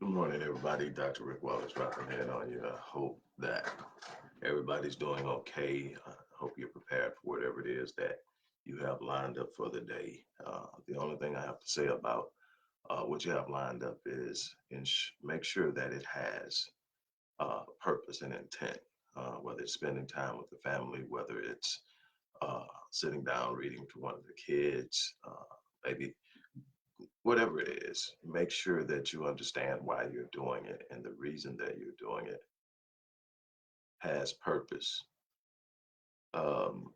Good morning, everybody. Dr. Rick Wallace dropping in on you. I hope that everybody's doing okay. I hope you're prepared for whatever it is that you have lined up for the day. The only thing I have to say about what you have lined up is make sure that it has purpose and intent, whether it's spending time with the family, whether it's sitting down reading to one of the kids, maybe whatever it is, make sure that you understand why you're doing it and the reason that you're doing it has purpose. Um,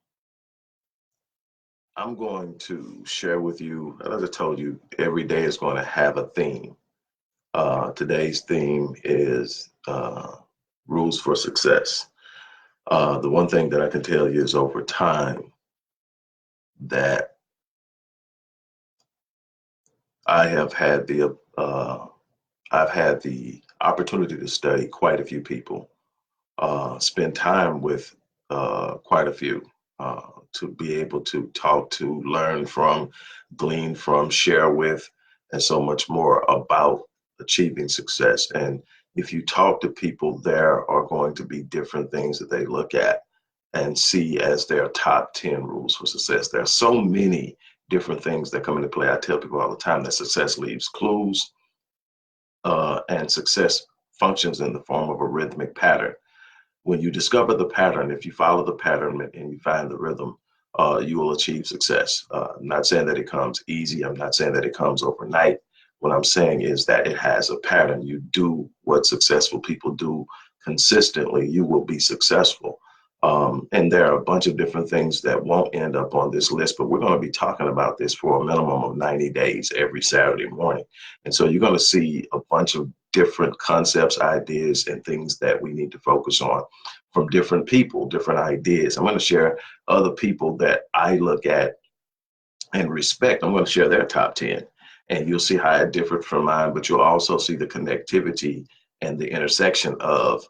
I'm going to share with you, as I told you, every day is going to have a theme. Today's theme is rules for success. The one thing that I can tell you is over time that I have had the I've had the opportunity to study quite a few people, spend time with quite a few, to be able to talk to, learn from, glean from, share with, and so much more about achieving success. And if you talk to people, there are going to be different things that they look at and see as their top 10 rules for success. There are so many different things that come into play. I tell people all the time that success leaves clues, and success functions in the form of a rhythmic pattern. When you discover the pattern, if you follow the pattern and you find the rhythm, you will achieve success. I'm not saying that it comes easy. I'm not saying that it comes overnight. What I'm saying is that it has a pattern. You do what successful people do consistently, you will be successful. And there are a bunch of different things that won't end up on this list, but we're going to be talking about this for a minimum of 90 days every Saturday morning. And so you're going to see a bunch of different concepts, ideas, and things that we need to focus on from different people, different ideas. I'm going to share other people that I look at and respect. I'm going to share their top 10, and you'll see how it differed from mine, but you'll also see the connectivity and the intersection of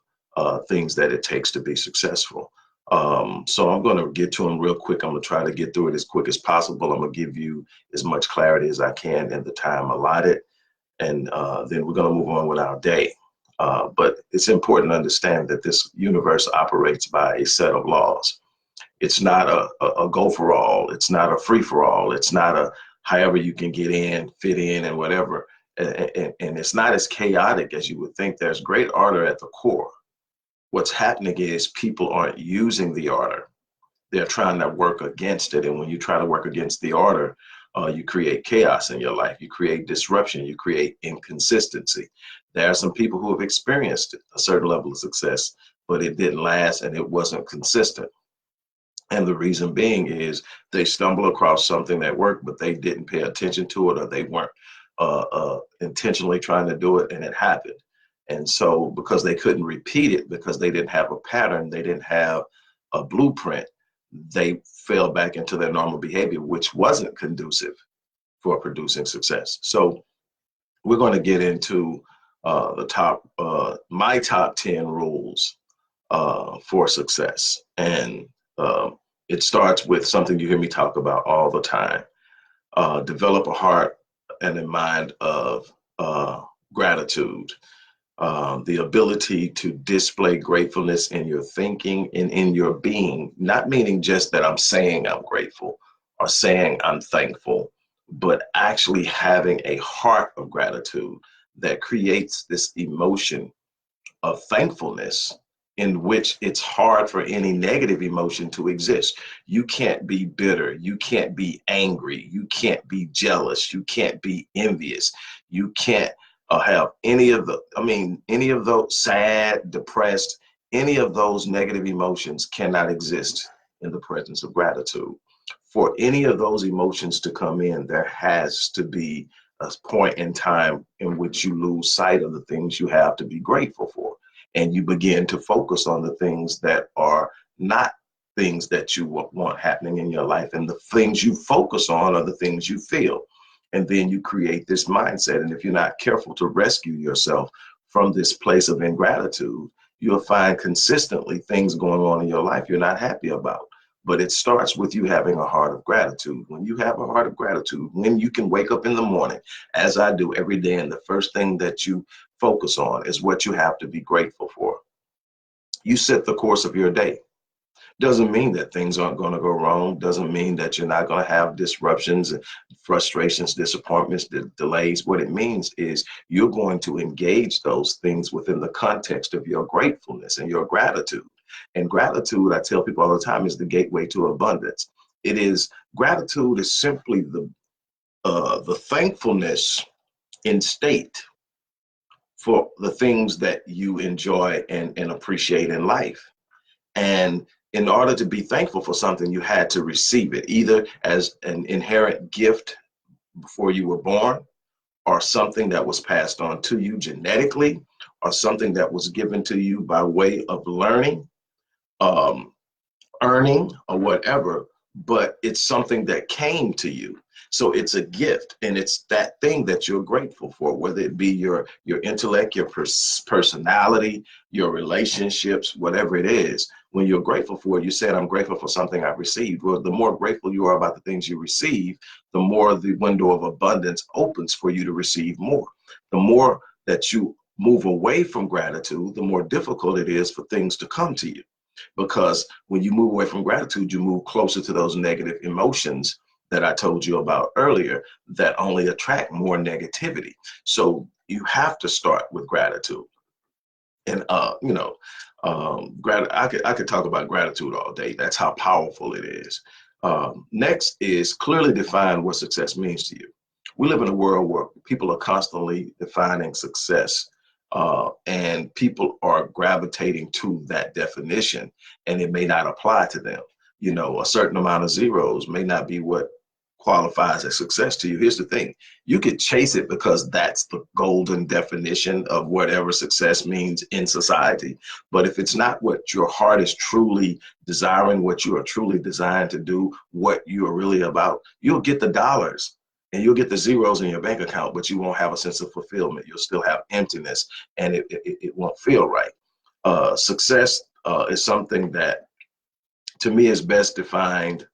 things that it takes to be successful. So I'm going to get to them real quick. I'm going to try to get through it as quick as possible. I'm going to give you as much clarity as I can in the time allotted, and then we're going to move on with our day. But it's important to understand that this universe operates by a set of laws. It's not a go for all. It's not a free for all. It's not a however you can get in, fit in, and whatever. And it's not as chaotic as you would think. There's great order at the core. What's happening is people aren't using the order. They're trying to work against it. And when you try to work against the order, you create chaos in your life. You create disruption. You create inconsistency. There are some people who have experienced a certain level of success, but it didn't last and it wasn't consistent. And the reason being is they stumble across something that worked, but they didn't pay attention to it, or they weren't intentionally trying to do it, and it happened. And so because they couldn't repeat it, because they didn't have a pattern, they didn't have a blueprint, they fell back into their normal behavior, which wasn't conducive for producing success. So we're going to get into my top 10 rules for success. And it starts with something you hear me talk about all the time. Develop a heart and a mind of gratitude. The ability to display gratefulness in your thinking and in your being, not meaning just that I'm saying I'm grateful or saying I'm thankful, but actually having a heart of gratitude that creates this emotion of thankfulness, in which it's hard for any negative emotion to exist. You can't be bitter. You can't be angry. You can't be jealous. You can't be envious. You can't have any of those sad, depressed, any of those negative emotions cannot exist in the presence of gratitude. For any of those emotions to come in, there has to be a point in time in which you lose sight of the things you have to be grateful for. And you begin to focus on the things that are not things that you want happening in your life. And the things you focus on are the things you feel. And then you create this mindset. And if you're not careful to rescue yourself from this place of ingratitude, you'll find consistently things going on in your life you're not happy about. but it starts with you having a heart of gratitude. When you have a heart of gratitude, when you can wake up in the morning, as I do every day, and the first thing that you focus on is what you have to be grateful for, you set the course of your day. Doesn't mean that things aren't going to go wrong. Doesn't mean that you're not going to have disruptions, frustrations, disappointments, delays. What it means is you're going to engage those things within the context of your gratefulness and your gratitude. And gratitude, I tell people all the time, is the gateway to abundance. It is Gratitude is simply the thankfulness in state for the things that you enjoy and appreciate in life. And in order to be thankful for something, you had to receive it either as an inherent gift before you were born, or something that was passed on to you genetically, or something that was given to you by way of learning, um, earning, or whatever, but it's something that came to you. So it's a gift, and it's that thing that you're grateful for, whether it be your intellect, your personality, your relationships, whatever it is. When you're grateful for it, you said, I'm grateful for something I've received. Well, the more grateful you are about the things you receive, the more the window of abundance opens for you to receive more. The more that you move away from gratitude, the more difficult it is for things to come to you. Because when you move away from gratitude, you move closer to those negative emotions that I told you about earlier that only attract more negativity. So you have to start with gratitude. And I could talk about gratitude all day. That's how powerful it is. Next is clearly define what success means to you. We live in a world where people are constantly defining success, and people are gravitating to that definition, and it may not apply to them. You know, a certain amount of zeros may not be what qualifies as success to you. Here's the thing: you could chase it because that's the golden definition of whatever success means in society. But if it's not what your heart is truly desiring, what you are truly designed to do, what you are really about, you'll get the dollars and you'll get the zeros in your bank account, but you won't have a sense of fulfillment. You'll still have emptiness, and it won't feel right. Success is something that, to me, is best defined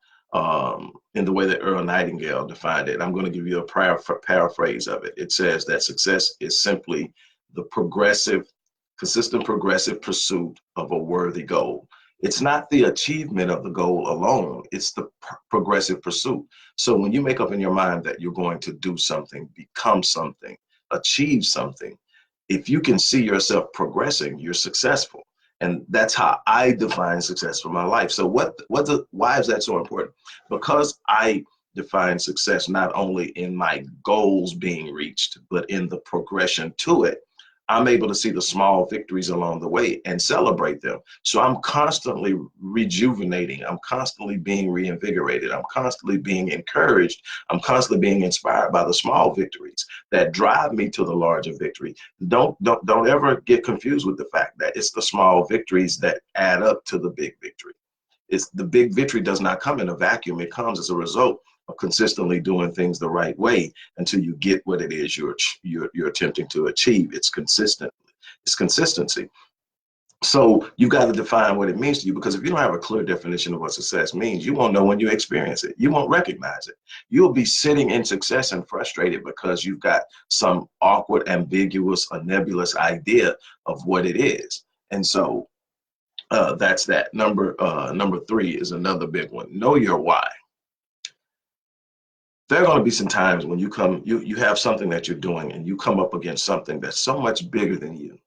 in the way that Earl Nightingale defined it. I'm going to give you a paraphrase of it. It says that success is simply the consistent progressive pursuit of a worthy goal. It's not the achievement of the goal alone, it's the progressive pursuit. So when you make up in your mind that you're going to do something, become something, achieve something, if you can see yourself progressing, you're successful. And that's how I define success for my life. So why is that so important? Because I define success not only in my goals being reached, but in the progression to it. I'm able to see the small victories along the way and celebrate them. So I'm constantly rejuvenating. I'm constantly being reinvigorated. I'm constantly being encouraged. I'm constantly being inspired by the small victories that drive me to the larger victory. Don't ever get confused with the fact that it's the small victories that add up to the big victory. It's the big victory does not come in a vacuum. It comes as a result of consistently doing things the right way until you get what it is you're attempting to achieve. It's consistent. It's consistency. So you've got to define what it means to you, because if you don't have a clear definition of what success means, you won't know when you experience it. You won't recognize it. You'll be sitting in success and frustrated because you've got some awkward, ambiguous, or nebulous idea of what it is. And so that's that. Number three is another big one. Know your why. There are going to be some times when you have something that you're doing and you come up against something that's so much bigger than you,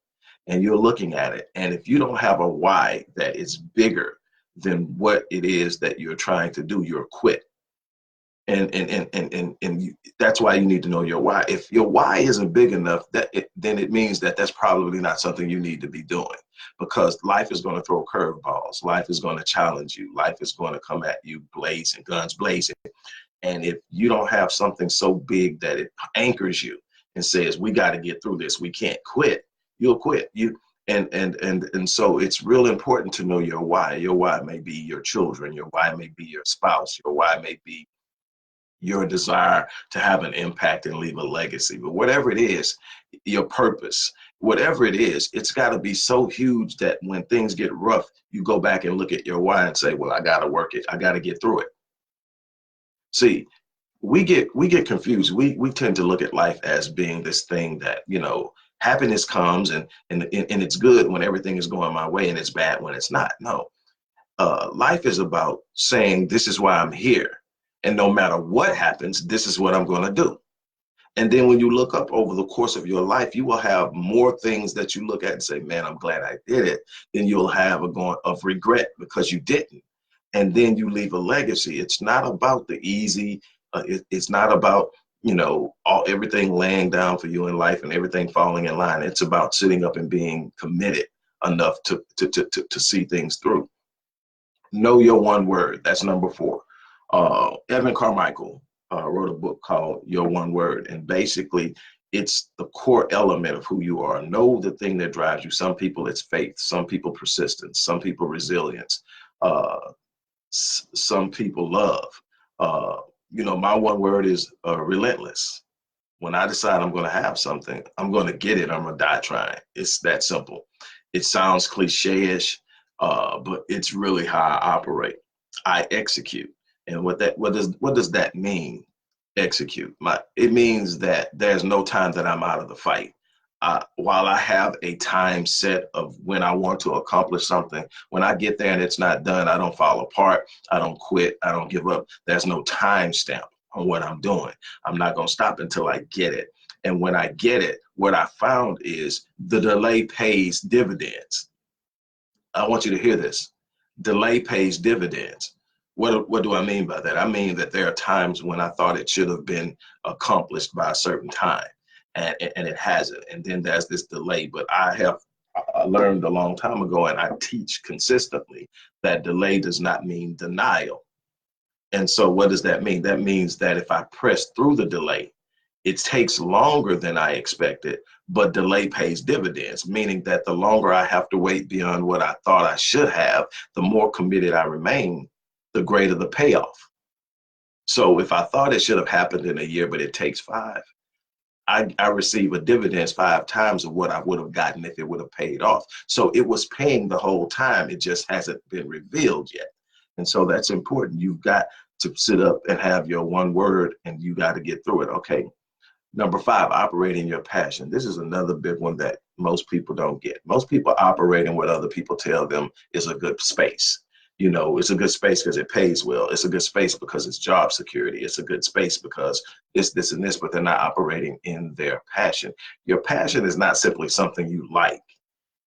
and you're looking at it. And if you don't have a why that is bigger than what it is that you're trying to do, you're quit. That's why you need to know your why. If your why isn't big enough, then it means that that's probably not something you need to be doing, because life is going to throw curveballs. Life is going to challenge you. Life is going to come at you blazing, guns blazing. And if you don't have something so big that it anchors you and says, we got to get through this, we can't quit, you'll quit. And so it's real important to know your why. Your why may be your children. Your why may be your spouse. Your why may be your desire to have an impact and leave a legacy. But whatever it is, your purpose, whatever it is, it's got to be so huge that when things get rough, you go back and look at your why and say, well, I got to work it. I got to get through it. See, we get confused. We tend to look at life as being this thing that, happiness comes and it's good when everything is going my way and it's bad when it's not. No, life is about saying, this is why I'm here. And no matter what happens, this is what I'm going to do. And then when you look up over the course of your life, you will have more things that you look at and say, man, I'm glad I did it. Then you'll have a going of regret because you didn't. And then you leave a legacy. It's not about the easy. It's not about, everything laying down for you in life and everything falling in line. It's about sitting up and being committed enough to see things through. Know your one word. That's number 4. Evan Carmichael wrote a book called Your One Word. And basically, it's the core element of who you are. Know the thing that drives you. Some people, it's faith. Some people, persistence. Some people, resilience. Some people, love. My one word is relentless. When I decide I'm going to have something, I'm going to get it. I'm going to die trying. It's that simple. It sounds cliche-ish, but it's really how I operate. I execute. And what does that mean? Execute. It means that there's no time that I'm out of the fight. While I have a time set of when I want to accomplish something, when I get there and it's not done, I don't fall apart. I don't quit. I don't give up. There's no time stamp on what I'm doing. I'm not going to stop until I get it. And when I get it, what I found is the delay pays dividends. I want you to hear this. Delay pays dividends. What do I mean by that? I mean that there are times when I thought it should have been accomplished by a certain time, and it hasn't. And then there's this delay. But I learned a long time ago, and I teach consistently, that delay does not mean denial. And so what does that mean? That means that if I press through the delay, it takes longer than I expected, but delay pays dividends, meaning that the longer I have to wait beyond what I thought I should have, the more committed I remain, the greater the payoff. So if I thought it should have happened in a year, but it takes 5, I receive a dividends 5 times of what I would have gotten if it would have paid off. So it was paying the whole time. It just hasn't been revealed yet. And so that's important. You've got to sit up and have your one word, and you got to get through it. Okay. Number 5, operating your passion. This is another big one that most people don't get. Most people operate in what other people tell them is a good space. It's a good space because it pays well. It's a good space because it's job security. It's a good space because it's this and this, but they're not operating in their passion. Your passion is not simply something you like.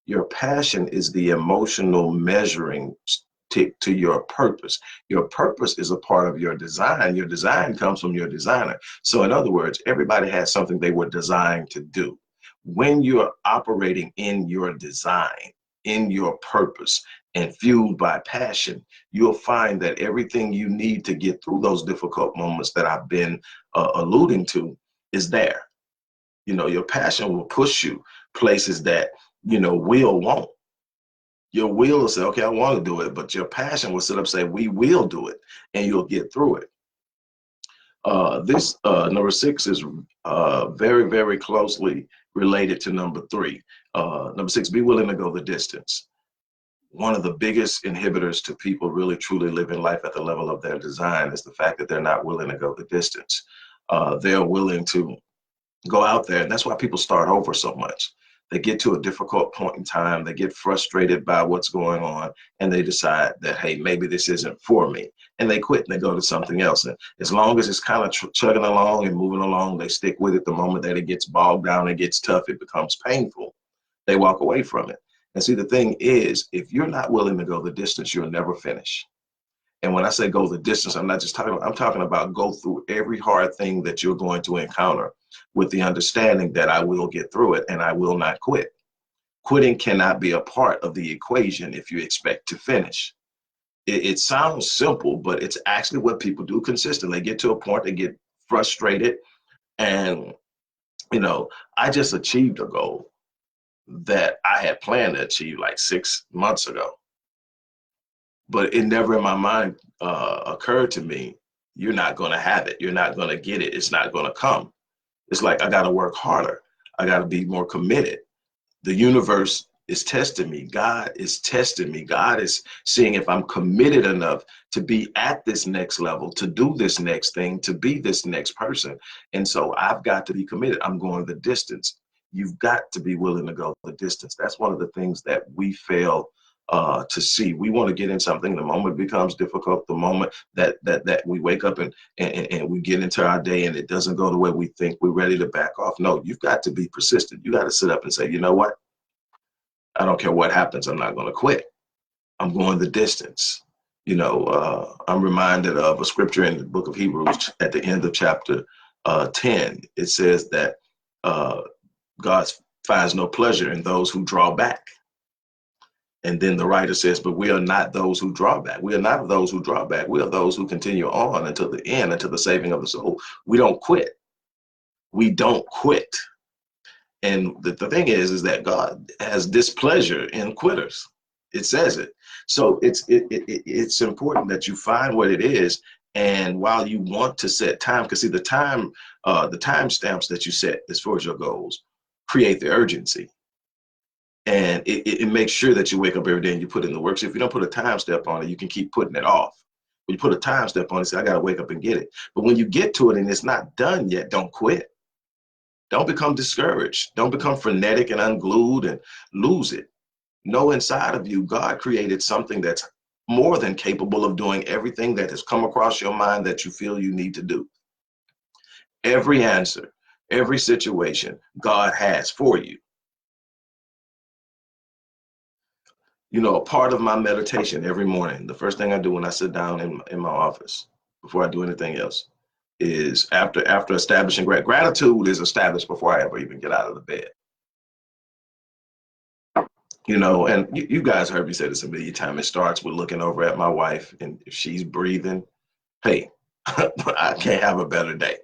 Your passion is the emotional measuring stick to your purpose. Your purpose is a part of your design. Your design comes from your designer. So in other words, everybody has something they were designed to do. When you're operating in your design, in your purpose, and fueled by passion, you'll find that everything you need to get through those difficult moments that I've been alluding to is there. Your passion will push you places that, will won't. Your will will say, okay, I want to do it, but your passion will sit up and say, we will do it, and you'll get through it. This number 6 is very, very closely related to number 3. Number 6, be willing to go the distance. One of the biggest inhibitors to people really truly living life at the level of their design is the fact that they're not willing to go the distance. They're willing to go out there, and that's why people start over so much. They get to a difficult point in time, they get frustrated by what's going on, and they decide that, hey, maybe this isn't for me. And they quit and they go to something else. And as long as it's kind of chugging along and moving along, they stick with it. The moment that it gets bogged down, it gets tough, it becomes painful, they walk away from it. And see, the thing is, if you're not willing to go the distance, you'll never finish. And when I say go the distance, I'm talking about go through every hard thing that you're going to encounter with the understanding that I will get through it and I will not quit. Quitting cannot be a part of the equation if you expect to finish. It sounds simple, but it's actually what people do consistently. They get to a point, they get frustrated. And, I just achieved a goal that I had planned to achieve like 6 months ago. But it never in my mind occurred to me, you're not going to have it. You're not going to get it. It's not going to come. It's like, I got to work harder. I got to be more committed. The universe is testing me. God is testing me. God is seeing if I'm committed enough to be at this next level, to do this next thing, to be this next person. And so I've got to be committed. I'm going the distance. You've got to be willing to go the distance. That's one of the things that we fail to see. We want to get in something. The moment it becomes difficult, the moment that we wake up and we get into our day and it doesn't go the way we think, we're ready to back off. No, you've got to be persistent. You got to sit up and say, you know what? I don't care what happens. I'm not going to quit. I'm going the distance. I'm reminded of a scripture in the book of Hebrews at the end of chapter 10. It says that God finds no pleasure in those who draw back. And then the writer says, but we are not those who draw back. We are not those who draw back. We are those who continue on until the end, until the saving of the soul. We don't quit. We don't quit. And the thing is that God has displeasure in quitters. It says it. So it's important that you find what it is. And while you want to set time, because see the time stamps that you set as far as your goals create the urgency. And it makes sure that you wake up every day and you put in the work. So if you don't put a time step on it, you can keep putting it off. When you put a time step on it, say, I got to wake up and get it. But when you get to it and it's not done yet, don't quit. Don't become discouraged. Don't become frenetic and unglued and lose it. Know inside of you, God created something that's more than capable of doing everything that has come across your mind that you feel you need to do. Every answer, every situation, God has for you. A part of my meditation every morning, the first thing I do when I sit down in my office, before I do anything else, is after establishing gratitude is established before I ever even get out of the bed. And you guys heard me say this a million times. It starts with looking over at my wife, and if she's breathing, hey, I can't have a better day.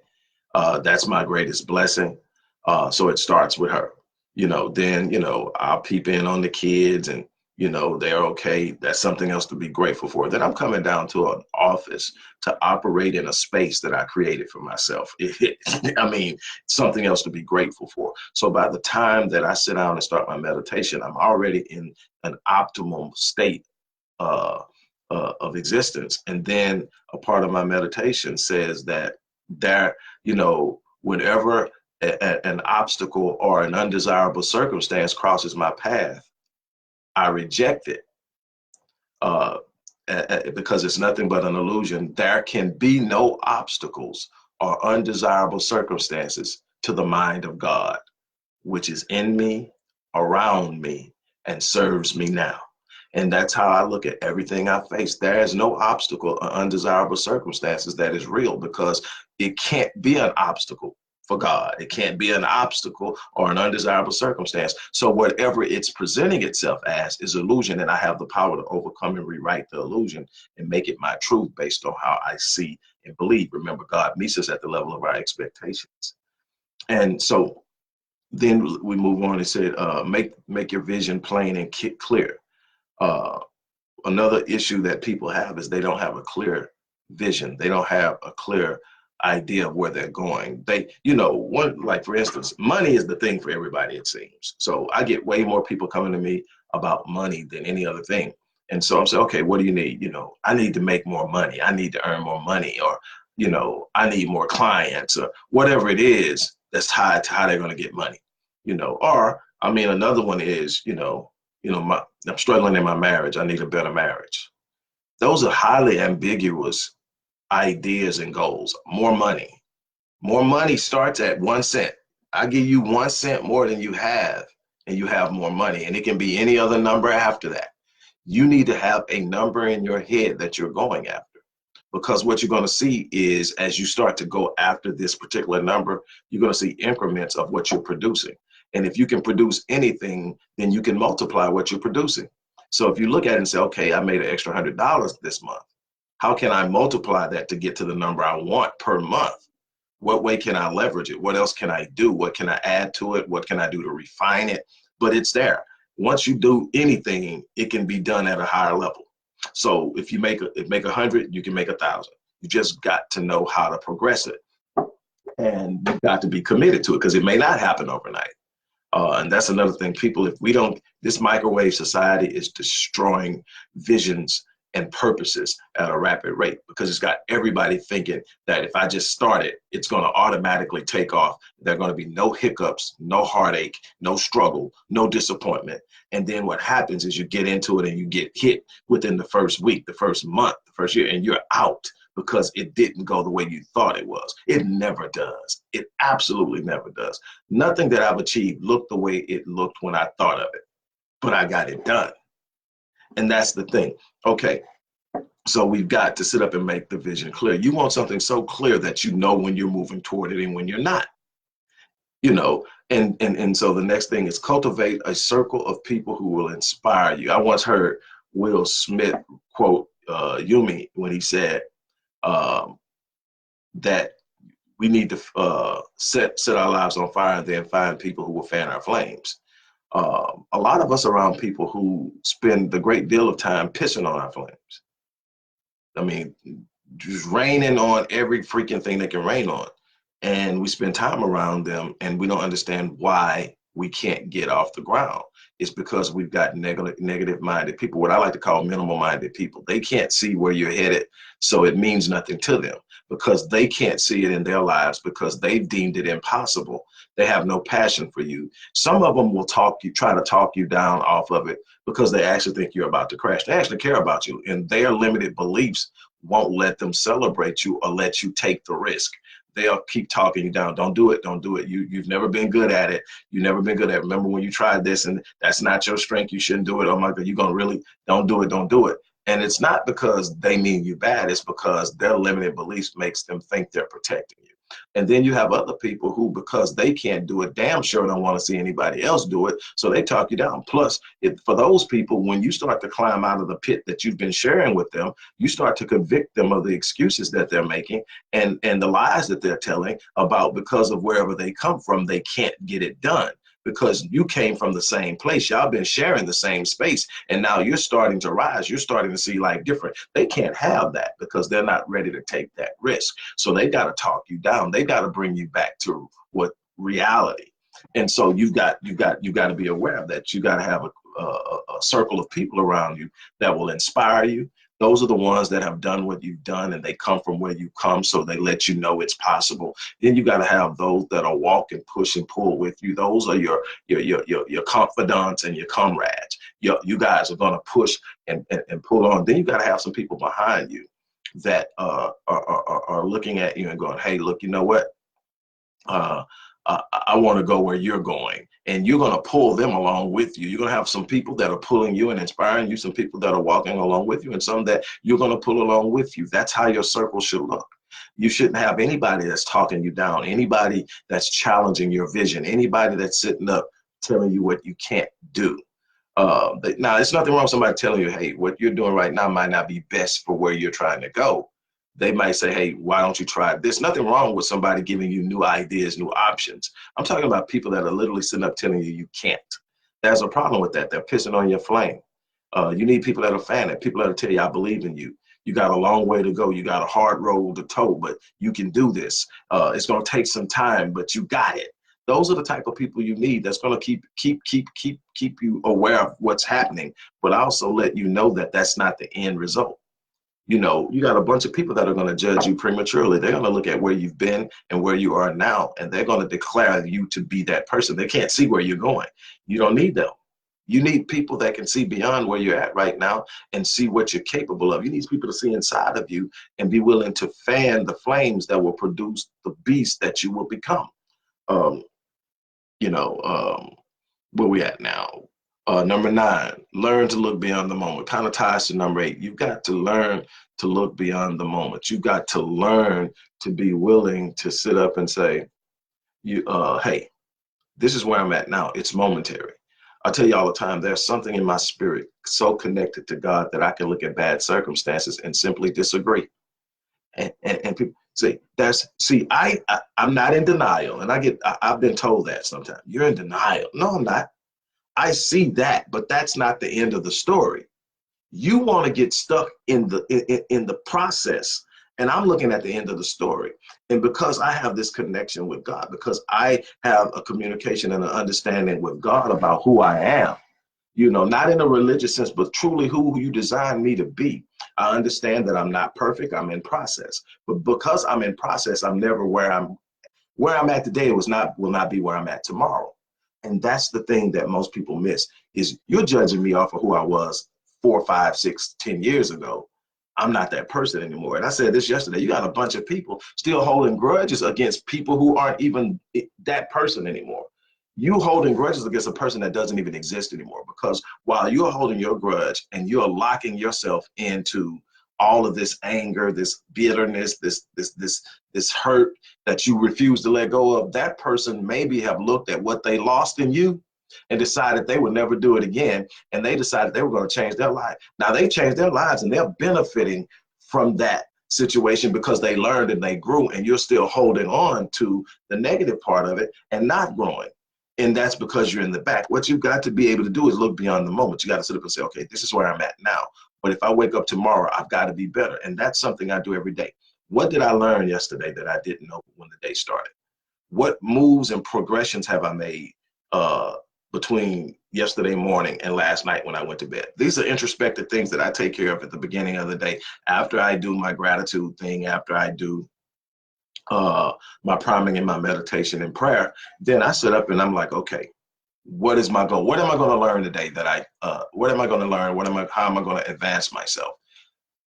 That's my greatest blessing. So it starts with her. Then I'll peep in on the kids and they're okay. That's something else to be grateful for. Then I'm coming down to an office to operate in a space that I created for myself. Something else to be grateful for. So by the time that I sit down and start my meditation, I'm already in an optimal state of existence. And then a part of my meditation says that whenever an obstacle or an undesirable circumstance crosses my path, I reject it because it's nothing but an illusion. There can be no obstacles or undesirable circumstances to the mind of God, which is in me, around me, and serves me now. And that's how I look at everything I face. There is no obstacle or undesirable circumstances that is real, because it can't be an obstacle for God. It can't be an obstacle or an undesirable circumstance. So whatever it's presenting itself as is illusion, and I have the power to overcome and rewrite the illusion and make it my truth based on how I see and believe. Remember, God meets us at the level of our expectations. And so then we move on and said, make your vision plain and clear. Another issue that people have is they don't have a clear vision. They don't have a clear idea of where they're going. Like for instance, money is the thing for everybody, it seems. So I get way more people coming to me about money than any other thing. And so I'm saying, okay, what do you need? I need to make more money. I need to earn more money, or, I need more clients, or whatever it is that's tied to how they're going to get money, another one is, I'm struggling in my marriage. I need a better marriage. Those are highly ambiguous ideas and goals. More money. More money starts at 1 cent. I give you 1 cent more than you have, and you have more money. And it can be any other number after that. You need to have a number in your head that you're going after. Because what you're going to see is, as you start to go after this particular number, you're going to see increments of what you're producing. And if you can produce anything, then you can multiply what you're producing. So if you look at it and say, okay, I made an extra $100 this month. How can I multiply that to get to the number I want per month? What way can I leverage it? What else can I do? What can I add to it? What can I do to refine it? But it's there. Once you do anything, it can be done at a higher level. So if you make 100, you can make 1,000. You just got to know how to progress it. And you've got to be committed to it, because it may not happen overnight. And that's another thing. People, if we don't, this microwave society is destroying visions and purposes at a rapid rate because it's got everybody thinking that if I just start it, it's going to automatically take off. There are going to be no hiccups, no heartache, no struggle, no disappointment. And then what happens is you get into it and you get hit within the first week, the first month, the first year, and you're out because it didn't go the way you thought it was. It never does. It absolutely never does. Nothing that I've achieved looked the way it looked when I thought of it, but I got it done. And that's the thing. Okay, so we've got to sit up and make the vision clear. You want something so clear that you know when you're moving toward it and when you're not, you know. And so the next thing is cultivate a circle of people who will inspire you. I once heard Will Smith quote Yumi when he said that we need to set our lives on fire and then find people who will fan our flames. A lot of us around people who spend a great deal of time pissing on our flames. I mean, just raining on every freaking thing they can rain on. And we spend time around them and we don't understand why we can't get off the ground. It's because we've got negative minded people, what I like to call minimal minded people. They can't see where you're headed, so it means nothing to them because they can't see it in their lives because they've deemed it impossible. They have no passion for you. Some of them will try to talk you down off of it because they actually think you're about to crash. They actually care about you, and their limited beliefs won't let them celebrate you or let you take the risk. They'll keep talking you down. Don't do it. Don't do it. You've never been good at it. You've never been good at it. Remember when you tried this and that's not your strength. You shouldn't do it. Oh my God, you're going to really, don't do it. Don't do it. And it's not because they mean you bad. It's because their limited beliefs makes them think they're protecting you. And then you have other people who, because they can't do it, damn sure don't want to see anybody else do it. So they talk you down. Plus, for those people, when you start to climb out of the pit that you've been sharing with them, you start to convict them of the excuses that they're making and the lies that they're telling about because of wherever they come from, they can't get it done. Because you came from the same place. Y'all been sharing the same space. And now you're starting to rise. You're starting to see life different. They can't have that because they're not ready to take that risk. So they got to talk you down. They got to bring you back to what reality. And so you got to be aware of that. You got to have a circle of people around you that will inspire you. Those are the ones that have done what you've done and they come from where you come, so they let you know it's possible. Then you got to have those that are walk and push and pull with you. Those are your confidants and your comrades. You guys are going to push and pull on. Then you got to have some people behind you that are looking at you and going, hey, look, you know what? I want to go where you're going, and you're going to pull them along with you. You're going to have some people that are pulling you and inspiring you, some people that are walking along with you, and some that you're going to pull along with you. That's how your circle should look. You shouldn't have anybody that's talking you down, anybody that's challenging your vision, anybody that's sitting up telling you what you can't do. Now, it's nothing wrong with somebody telling you, hey, what you're doing right now might not be best for where you're trying to go. They might say, hey, why don't you try this? Nothing wrong with somebody giving you new ideas, new options. I'm talking about people that are literally sitting up telling you you can't. There's a problem with that. They're pissing on your flame. You need people that are fan it, people that will tell you, I believe in you. You got a long way to go. You got a hard road to toe, but you can do this. It's going to take some time, but you got it. Those are the type of people you need that's going to keep you aware of what's happening, but also let you know that that's not the end result. You know, you got a bunch of people that are going to judge you prematurely. They're going to look at where you've been and where you are now, and they're going to declare you to be that person. They can't see where you're going. You don't need them. You need people that can see beyond where you're at right now and see what you're capable of. You need people to see inside of you and be willing to fan the flames that will produce the beast that you will become. Um, where we at now? Number 9, learn to look beyond the moment. Kind of ties to number 8. You've got to learn to look beyond the moment. You've got to learn to be willing to sit up and say, hey, this is where I'm at now. It's momentary. I tell you all the time, there's something in my spirit so connected to God that I can look at bad circumstances and simply disagree. And people say, I'm not in denial. And I've been told that sometimes. You're in denial. No, I'm not. I see that, but that's not the end of the story. You want to get stuck in the process And I'm looking at the end of the story. And because I have this connection with God, because I have a communication and an understanding with God about who I am, you know, not in a religious sense, but truly who you designed me to be. I understand that I'm not perfect. I'm in process. But because I'm in process, I'm never where I'm at today will not be where I'm at tomorrow. And that's the thing that most people miss is you're judging me off of who I was 4, 5, 6, 10 years ago. I'm not that person anymore. And I said this yesterday, you got a bunch of people still holding grudges against people who aren't even that person anymore. You holding grudges against a person that doesn't even exist anymore, because while you're holding your grudge and you're locking yourself into all of this anger, this bitterness, this hurt that you refuse to let go of, that person maybe have looked at what they lost in you and decided they would never do it again. And they decided they were going to change their life. Now they changed their lives and they're benefiting from that situation because they learned and they grew, and you're still holding on to the negative part of it and not growing. And that's because you're in the back. What you've got to be able to do is look beyond the moment. You got to sit up and say, okay, this is where I'm at now. But if I wake up tomorrow, I've got to be better. And that's something I do every day. What did I learn yesterday that I didn't know when the day started? What moves and progressions have I made between yesterday morning and last night when I went to bed? These are introspective things that I take care of at the beginning of the day, after I do my gratitude thing, after I do my priming and my meditation and prayer. Then I sit up and I'm like, okay, what is my goal? What am I going to learn today what am I going to learn? How am I going to advance myself?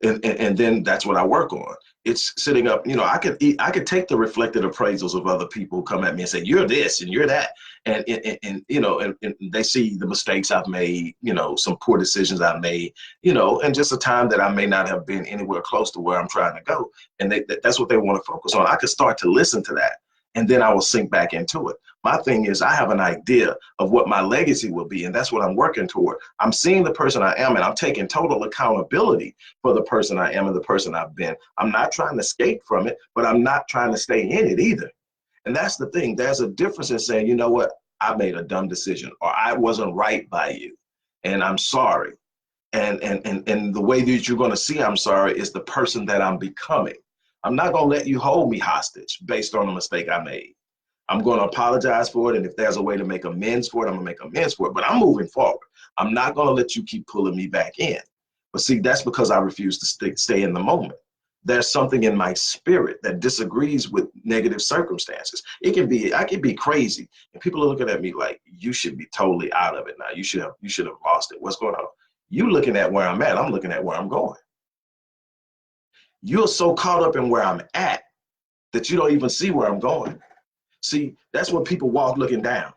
And then that's what I work on. It's sitting up, you know, I could take the reflected appraisals of other people who come at me and say, you're this and you're that. And you know, and they see the mistakes I've made, you know, some poor decisions I've made, you know, and just a time that I may not have been anywhere close to where I'm trying to go. And that's what they want to focus on. I could start to listen to that, and then I will sink back into it. My thing is, I have an idea of what my legacy will be, and that's what I'm working toward. I'm seeing the person I am, and I'm taking total accountability for the person I am and the person I've been. I'm not trying to escape from it, but I'm not trying to stay in it either. And that's the thing. There's a difference in saying, you know what, I made a dumb decision, or I wasn't right by you, and I'm sorry. And the way that you're going to see I'm sorry is the person that I'm becoming. I'm not going to let you hold me hostage based on a mistake I made. I'm going to apologize for it. And if there's a way to make amends for it, I'm going to make amends for it. But I'm moving forward. I'm not going to let you keep pulling me back in. But see, that's because I refuse to stay in the moment. There's something in my spirit that disagrees with negative circumstances. I can be crazy. And people are looking at me like, you should be totally out of it now. You should have lost it. What's going on? You looking at where I'm at. I'm looking at where I'm going. You're so caught up in where I'm at that you don't even see where I'm going. See, that's when people walk looking down.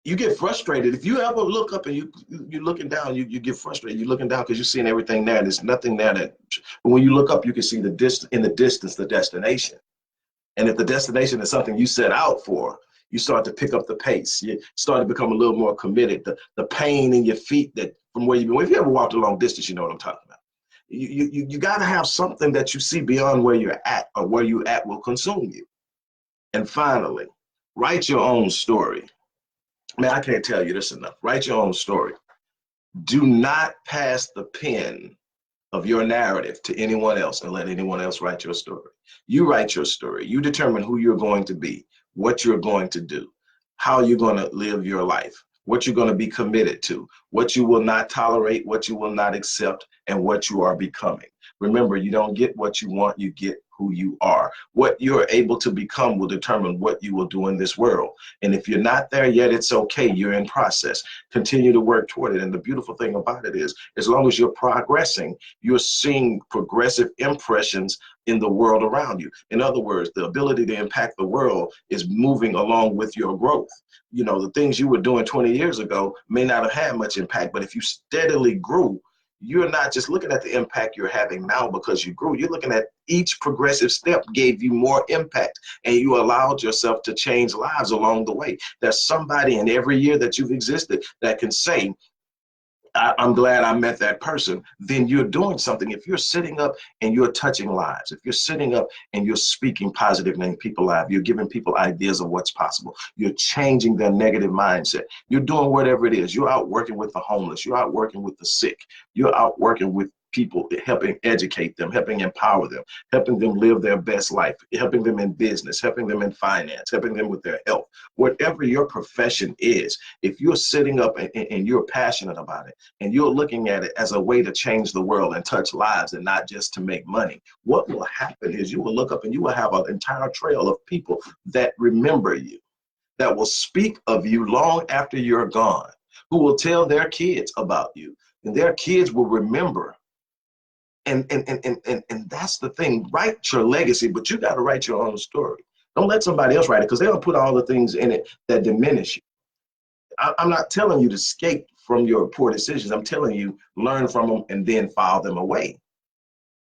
You get frustrated. If you ever look up and you're looking down, you get frustrated. You're looking down because you're seeing everything there. There's nothing there but when you look up, you can see in the distance, the destination. And if the destination is something you set out for, you start to pick up the pace. You start to become a little more committed. The pain in your feet that from where you've been. If you ever walked a long distance, you know what I'm talking about. You got to have something that you see beyond where you're at, or where you at will consume you. And finally, write your own story. Man, I can't tell you this enough. Write your own story. Do not pass the pen of your narrative to anyone else and let anyone else write your story. You write your story. You determine who you're going to be, what you're going to do, how you're going to live your life, what you're going to be committed to, what you will not tolerate, what you will not accept, and what you are becoming. Remember, you don't get what you want, you get who you are. What you're able to become will determine what you will do in this world. And if you're not there yet, it's okay. You're in process. Continue to work toward it. And the beautiful thing about it is, as long as you're progressing, you're seeing progressive impressions in the world around you. In other words, the ability to impact the world is moving along with your growth. You know, the things you were doing 20 years ago may not have had much impact, but if you steadily grew, you're not just looking at the impact you're having now because you grew. You're looking at each progressive step gave you more impact, and you allowed yourself to change lives along the way. There's somebody in every year that you've existed that can say, I'm glad I met that person. Then you're doing something. If you're sitting up and you're touching lives, if you're sitting up and you're speaking positive in people's lives, you're giving people ideas of what's possible. You're changing their negative mindset. You're doing whatever it is. You're out working with the homeless. You're out working with the sick. You're out working with people, helping educate them, helping empower them, helping them live their best life, helping them in business, helping them in finance, helping them with their health. Whatever your profession is, if you're sitting up and you're passionate about it and you're looking at it as a way to change the world and touch lives and not just to make money, what will happen is you will look up and you will have an entire trail of people that remember you, that will speak of you long after you're gone, who will tell their kids about you, and their kids will remember. And that's the thing. Write your legacy, but you got to write your own story. Don't let somebody else write it, because they'll put all the things in it that diminish you. I'm not telling you to escape from your poor decisions. I'm telling you, learn from them and then file them away.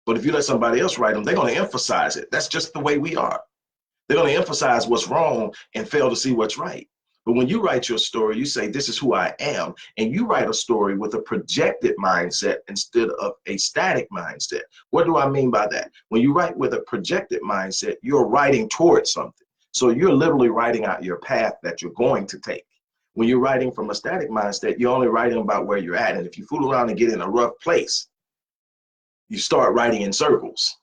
But if you let somebody else write them, they're going to emphasize it. That's just the way we are. They're going to emphasize what's wrong and fail to see what's right. But when you write your story, you say, this is who I am. And you write a story with a projected mindset instead of a static mindset. What do I mean by that? When you write with a projected mindset, you're writing towards something. So you're literally writing out your path that you're going to take. When you're writing from a static mindset, you're only writing about where you're at. And if you fool around and get in a rough place, you start writing in circles.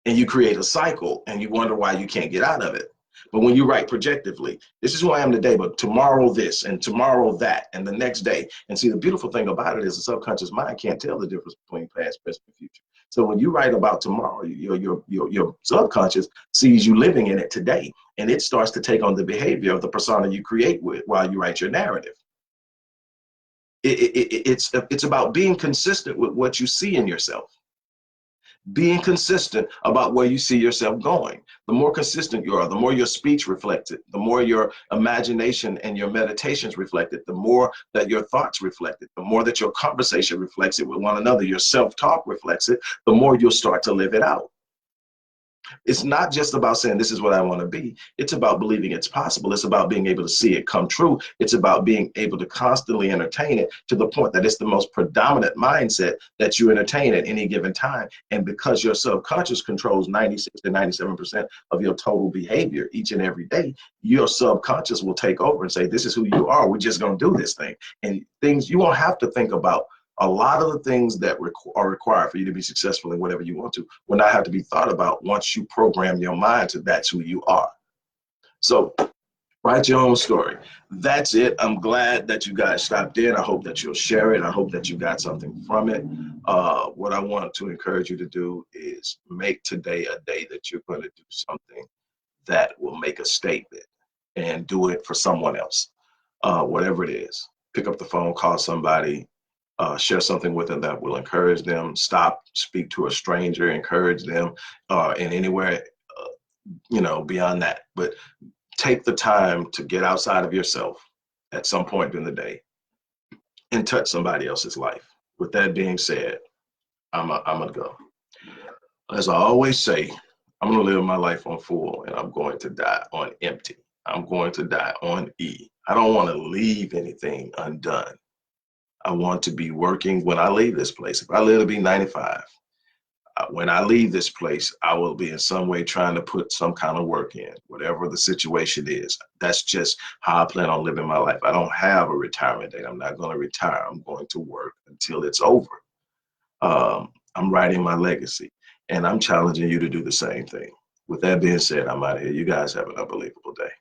And you create a cycle and you wonder why you can't get out of it. But when you write projectively, this is who I am today, but tomorrow this and tomorrow that and the next day. And see, the beautiful thing about it is the subconscious mind can't tell the difference between past, present, and future. So when you write about tomorrow, your subconscious sees you living in it today, and it starts to take on the behavior of the persona you create with while you write your narrative. It's about being consistent with what you see in yourself. Being consistent about where you see yourself going. The more consistent you are, the more your speech reflects it, the more your imagination and your meditations reflect it, the more that your thoughts reflect it, the more that your conversation reflects it with one another, your self-talk reflects it, the more you'll start to live it out. It's not just about saying this is what I want to be. It's about believing it's possible. It's about being able to see it come true. It's about being able to constantly entertain it to the point that it's the most predominant mindset that you entertain at any given time. And because your subconscious controls 96 to 97% of your total behavior each and every day, your subconscious will take over and say, this is who you are. We're just going to do this thing. And things you won't have to think about. A lot of the things that are required for you to be successful in whatever you want to will not have to be thought about once you program your mind to that's who you are. So write your own story. That's it. I'm glad that you guys stopped in. I hope that you'll share it. I hope that you got something from it. What I want to encourage you to do is make today a day that you're going to do something that will make a statement, and do it for someone else, whatever it is. Pick up the phone, call somebody, share something with them that will encourage them. Stop, speak to a stranger, encourage them, in anywhere, beyond that. But take the time to get outside of yourself at some point during the day and touch somebody else's life. With that being said, I'm gonna go. As I always say, I'm gonna live my life on full, and I'm going to die on empty. I'm going to die on E. I don't want to leave anything undone. I want to be working when I leave this place. If I live to be 95, when I leave this place, I will be in some way trying to put some kind of work in, whatever the situation is. That's just how I plan on living my life. I don't have a retirement date. I'm not going to retire. I'm going to work until it's over. I'm writing my legacy, and I'm challenging you to do the same thing. With that being said, I'm out of here. You guys have an unbelievable day.